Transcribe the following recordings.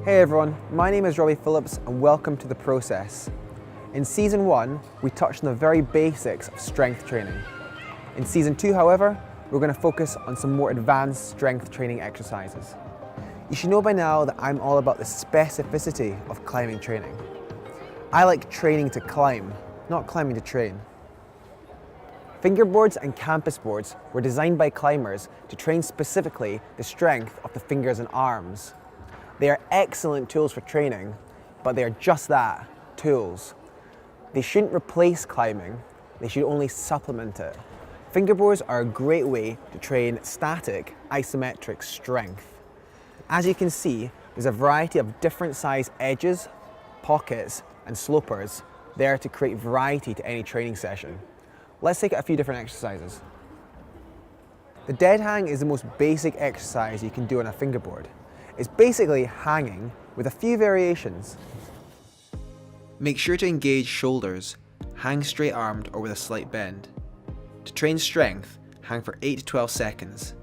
Hey everyone, my name is Robbie Phillips and welcome to The Process. In Season 1, we touched on the very basics of strength training. In Season 2, however, we're going to focus on some more advanced strength training exercises. You should know by now that I'm all about the specificity of climbing training. I like training to climb, not climbing to train. Fingerboards and campus boards were designed by climbers to train specifically the strength of the fingers and arms. They are excellent tools for training, but they are just that, tools. They shouldn't replace climbing, they should only supplement it. Fingerboards are a great way to train static, isometric strength. As you can see, there's a variety of different size edges, pockets, and slopers there to create variety to any training session. Let's take a few different exercises. The dead hang is the most basic exercise you can do on a fingerboard. It's basically hanging with a few variations. Make sure to engage shoulders, hang straight armed or with a slight bend. To train strength, hang for 8 to 12 seconds.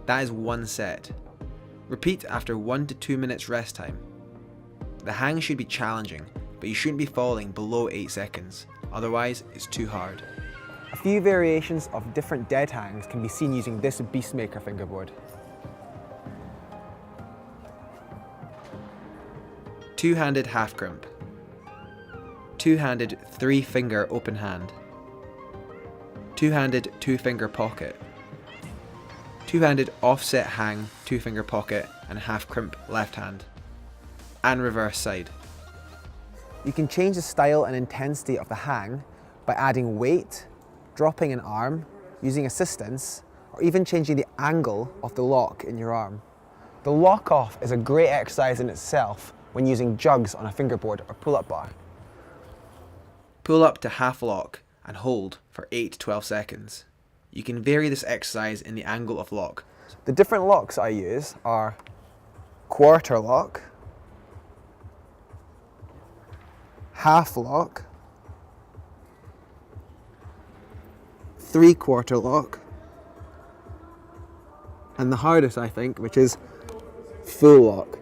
That is one set. Repeat after 1 to 2 minutes rest time. The hang should be challenging, but you shouldn't be falling below 8 seconds, otherwise it's too hard. A few variations of different dead hangs can be seen using this Beastmaker fingerboard. Two-handed half crimp. Two-handed three-finger open hand. Two-handed two-finger pocket. Two-handed offset hang, two-finger pocket and half crimp left hand. And reverse side. You can change the style and intensity of the hang by adding weight, dropping an arm, using assistance, or even changing the angle of the lock in your arm. The lock off is a great exercise in itself when using jugs on a fingerboard or pull-up bar. Pull up to half lock and hold for 8 to 12 seconds. You can vary this exercise in the angle of lock. The different locks I use are quarter lock, half lock, 3/4 lock, and the hardest I think, which is full lock.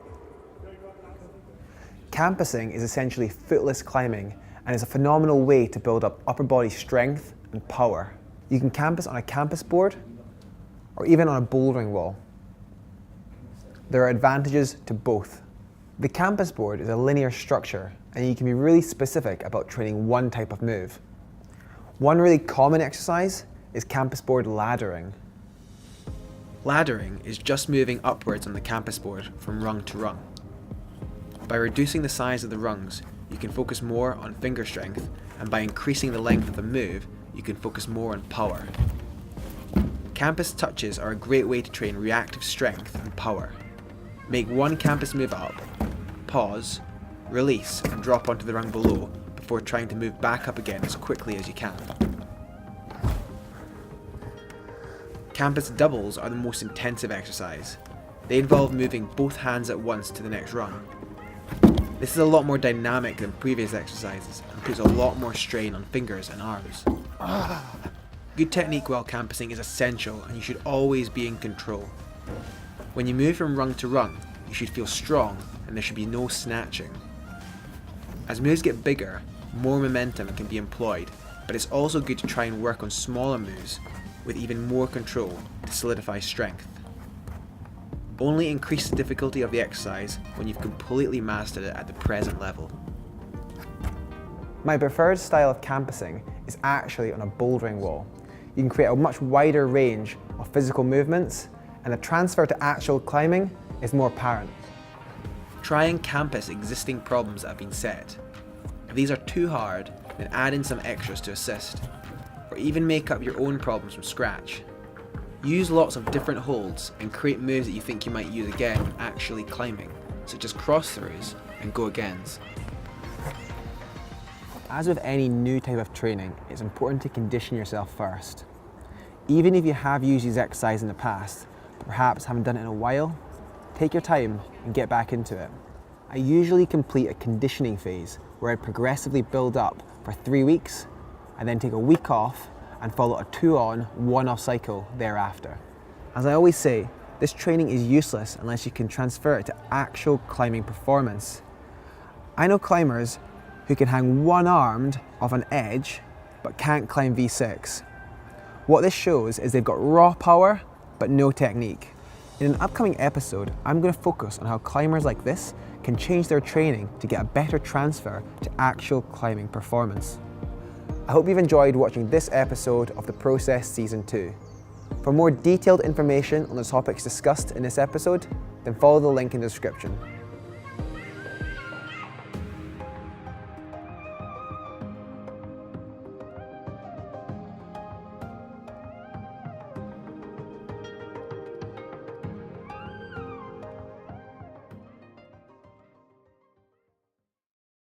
Campusing is essentially footless climbing and is a phenomenal way to build up upper body strength and power. You can campus on a campus board or even on a bouldering wall. There are advantages to both. The campus board is a linear structure and you can be really specific about training one type of move. One really common exercise is campus board laddering. Laddering is just moving upwards on the campus board from rung to rung. By reducing the size of the rungs, you can focus more on finger strength, and by increasing the length of the move, you can focus more on power. Campus touches are a great way to train reactive strength and power. Make one campus move up, pause, release and drop onto the rung below before trying to move back up again as quickly as you can. Campus doubles are the most intensive exercise. They involve moving both hands at once to the next rung. This is a lot more dynamic than previous exercises and puts a lot more strain on fingers and arms. Good technique while campusing is essential and you should always be in control. When you move from rung to rung, you should feel strong and there should be no snatching. As moves get bigger, more momentum can be employed, but it's also good to try and work on smaller moves with even more control to solidify strength. Only increase the difficulty of the exercise when you've completely mastered it at the present level. My preferred style of campusing is actually on a bouldering wall. You can create a much wider range of physical movements and the transfer to actual climbing is more apparent. Try and campus existing problems that have been set. If these are too hard, then add in some extras to assist, or even make up your own problems from scratch. Use lots of different holds and create moves that you think you might use again when actually climbing, such as cross-throughs and go-agains. As with any new type of training, it's important to condition yourself first. Even if you have used these exercises in the past, but perhaps haven't done it in a while, take your time and get back into it. I usually complete a conditioning phase where I progressively build up for 3 weeks and then take a week off and follow a 2-on, 1-off cycle thereafter. As I always say, this training is useless unless you can transfer it to actual climbing performance. I know climbers who can hang one-armed off an edge but can't climb V6. What this shows is they've got raw power but no technique. In an upcoming episode, I'm going to focus on how climbers like this can change their training to get a better transfer to actual climbing performance. I hope you've enjoyed watching this episode of The Process Season 2. For more detailed information on the topics discussed in this episode, then follow the link in the description.